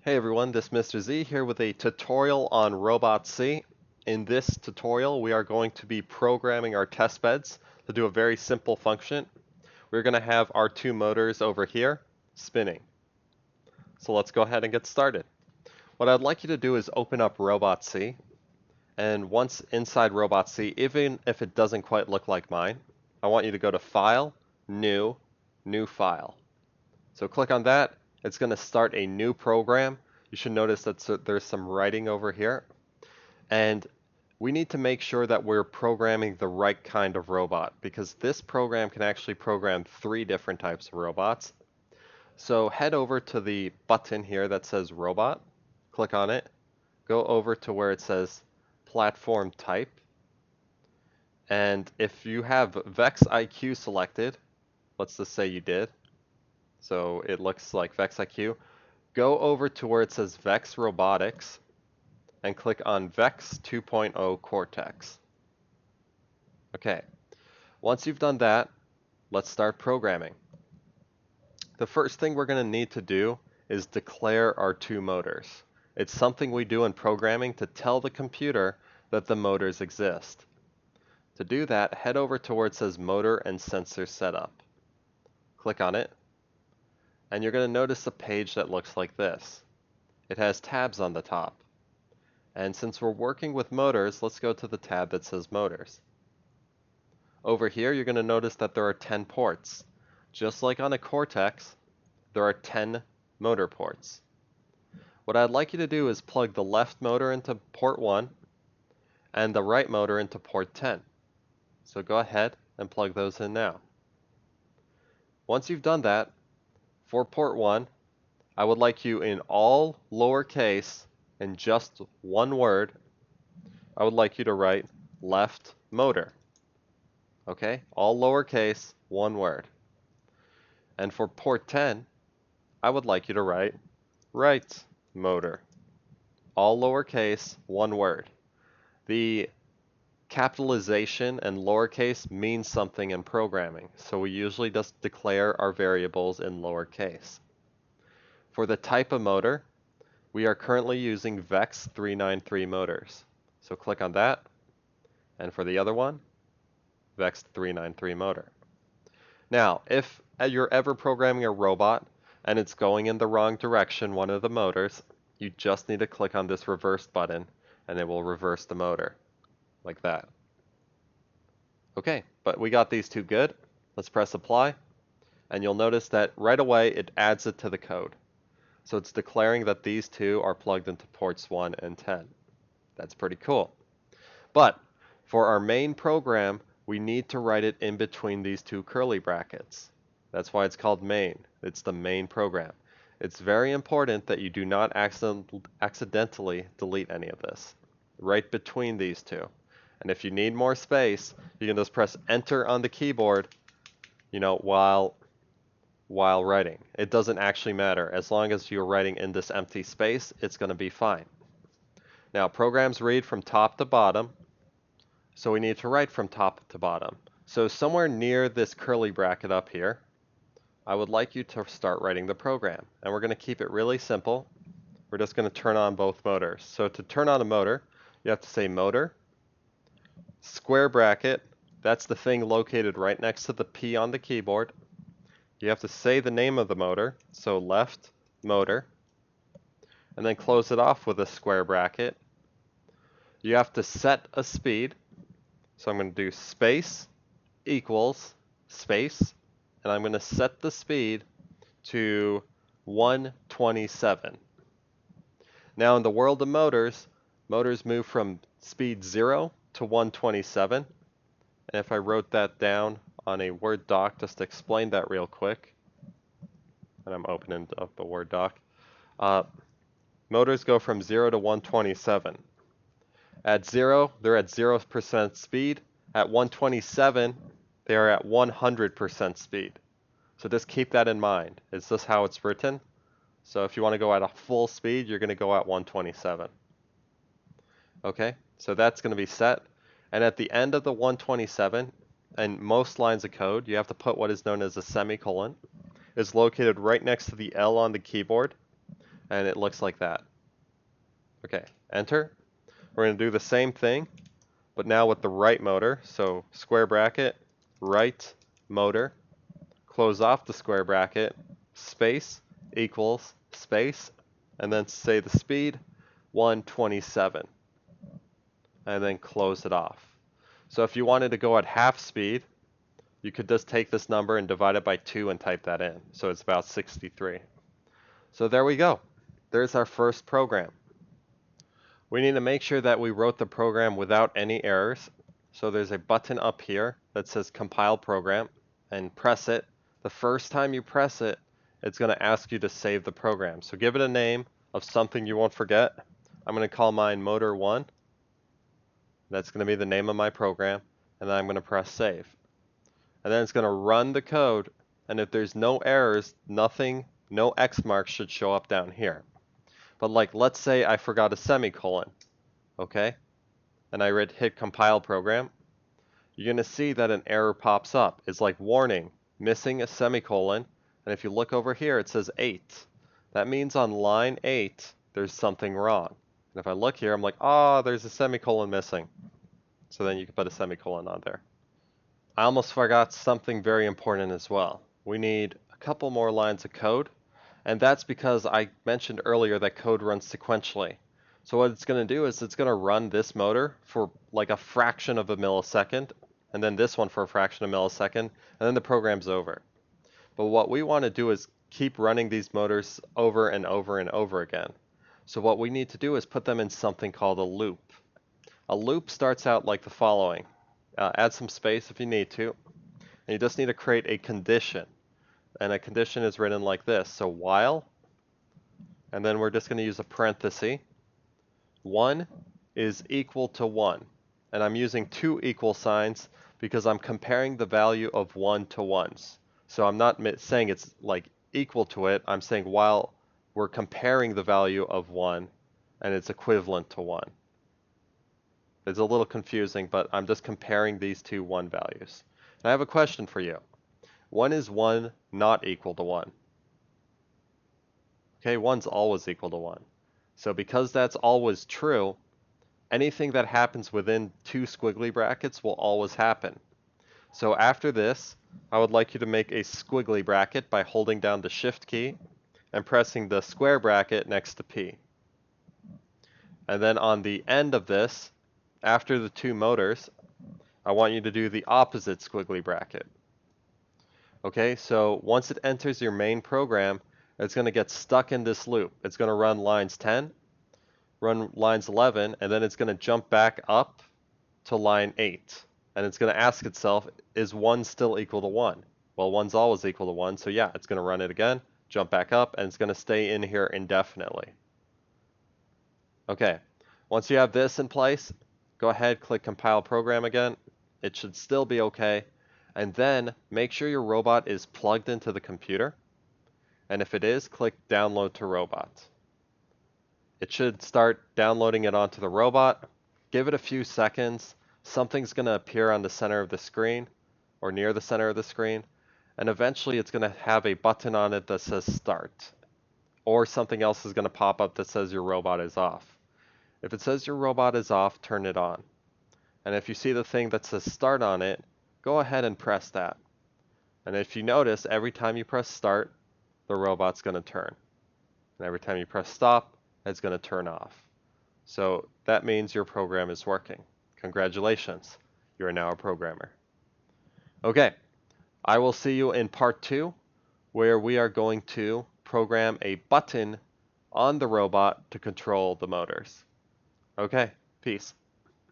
Hey everyone, this is Mr. Z here with a tutorial on RobotC. In this tutorial, we are going to be programming our test beds to do a very simple function. We're going to have our two motors over here spinning. So let's go ahead and get started. What I'd like you to do is open up RobotC, and once inside RobotC, even if it doesn't quite look like mine, I want you to go to File, New, New File. So click on that. It's going to start a new program. You should notice that there's some writing over here. And we need to make sure that we're programming the right kind of robot, because this program can actually program 3 different types of robots. So head over to the button here that says Robot. Click on it. Go over to where it says Platform Type. And if you have Vex IQ selected, let's just say you did, so it looks like Vex IQ, go over to where it says Vex Robotics and click on Vex 2.0 Cortex. Okay, once you've done that, let's start programming. The first thing we're going to need to do is declare our two motors. It's something we do in programming to tell the computer that the motors exist. To do that, head over to where it says Motor and Sensor Setup. Click on it, and you're going to notice a page that looks like this. It has tabs on the top. And since we're working with motors, let's go to the tab that says Motors. Over here, you're going to notice that there are 10 ports. Just like on a Cortex, there are 10 motor ports. What I'd like you to do is plug the left motor into port 1 and the right motor into port 10. So go ahead and plug those in now. Once you've done that, for port 1, I would like you in all lowercase in just one word, I would like you to write left motor. Okay, all lowercase, one word. And for port 10, I would like you to write right motor. All lowercase, one word. The capitalization and lowercase means something in programming, so we usually just declare our variables in lowercase. For the type of motor, we are currently using Vex 393 motors. So click on that, and for the other one, Vex 393 motor. Now, if you're ever programming a robot and it's going in the wrong direction, one of the motors, you just need to click on this reverse button and it will reverse the motor, like that. Okay, but we got these two good. Let's press apply, and you'll notice that right away it adds it to the code. So it's declaring that these two are plugged into ports 1 and 10. That's pretty cool. But for our main program, we need to write it in between these two curly brackets. That's why it's called main. It's the main program. It's very important that you do not accidentally delete any of this. Right between these two. And if you need more space, you can just press enter on the keyboard, while writing. It doesn't actually matter. As long as you're writing in this empty space, it's going to be fine. Now, programs read from top to bottom, so we need to write from top to bottom. So somewhere near this curly bracket up here, I would like you to start writing the program. And we're going to keep it really simple. We're just going to turn on both motors. So to turn on a motor, you have to say motor, square bracket, that's the thing located right next to the P on the keyboard. You have to say the name of the motor, so left motor, and then close it off with a square bracket. You have to set a speed, so I'm going to do space equals space, and I'm going to set the speed to 127. Now in the world of motors, motors move from speed 0 to 127, and if I wrote that down on a Word doc just to explain that real quick, and I'm opening up the Word doc. Motors go from 0 to 127. At 0, they're at 0% speed. At 127, they are at 100% speed. So just keep that in mind. It's just how it's written. So if you want to go at a full speed, you're going to go at 127. Okay, so that's going to be set. And at the end of the 127, and most lines of code, you have to put what is known as a semicolon. It's located right next to the L on the keyboard. and it looks like that. Okay, enter. We're going to do the same thing, but now with the right motor. So square bracket, right motor, close off the square bracket, space equals space, and then say the speed 127, and then close it off. So if you wanted to go at half speed, you could just take this number and divide it by 2 and type that in. So it's about 63. So there we go. There's our first program. We need to make sure that we wrote the program without any errors. So there's a button up here that says compile program, and press it. The first time you press it, it's going to ask you to save the program. So give it a name of something you won't forget. I'm going to call mine motor 1. That's going to be the name of my program, and then I'm going to press save. And then it's going to run the code, and if there's no errors, nothing, no X marks should show up down here. But like, let's say I forgot a semicolon, okay? And I hit compile program. You're going to see that an error pops up. It's like, warning, missing a semicolon. And if you look over here, it says 8. That means on line 8, there's something wrong. And if I look here, I'm like, oh, there's a semicolon missing. So then you can put a semicolon on there. I almost forgot something very important as well. We need a couple more lines of code. And that's because I mentioned earlier that code runs sequentially. So what it's going to do is it's going to run this motor for like a fraction of a millisecond, and then this one for a fraction of a millisecond, and then the program's over. But what we want to do is keep running these motors over and over and over again. So what we need to do is put them in something called a loop. A loop starts out like the following. Add some space if you need to. And you just need to create a condition. And a condition is written like this. So while, and then we're just going to use a parenthesis. 1 is equal to 1. And I'm using 2 equal signs because I'm comparing the value of 1 to 1s. So I'm not saying it's like equal to it. I'm saying while we're comparing the value of 1 and it's equivalent to 1. It's a little confusing, but I'm just comparing these two 1 values. And I have a question for you. When is 1 not equal to 1? Okay, 1's always equal to 1. So because that's always true, anything that happens within 2 squiggly brackets will always happen. So after this, I would like you to make a squiggly bracket by holding down the Shift key and pressing the square bracket next to P. And then on the end of this, after the 2 motors, I want you to do the opposite squiggly bracket. Okay, so once it enters your main program, it's going to get stuck in this loop. It's going to run lines 10, run lines 11, and then it's going to jump back up to line 8. And it's going to ask itself, is 1 still equal to 1? Well, 1's always equal to 1, so yeah, it's going to run it again, jump back up, and it's going to stay in here indefinitely. Okay, once you have this in place, go ahead, click compile program again. It should still be okay. And then make sure your robot is plugged into the computer. And if it is, click download to robot. It should start downloading it onto the robot. Give it a few seconds. Something's going to appear on the center of the screen or near the center of the screen. And eventually it's going to have a button on it that says start. Or something else is going to pop up that says your robot is off. If it says your robot is off, turn it on. And if you see the thing that says start on it, go ahead and press that. And if you notice, every time you press start, the robot's going to turn. And every time you press stop, it's going to turn off. So that means your program is working. Congratulations, you are now a programmer. Okay, I will see you in part 2, where we are going to program a button on the robot to control the motors. Okay, peace.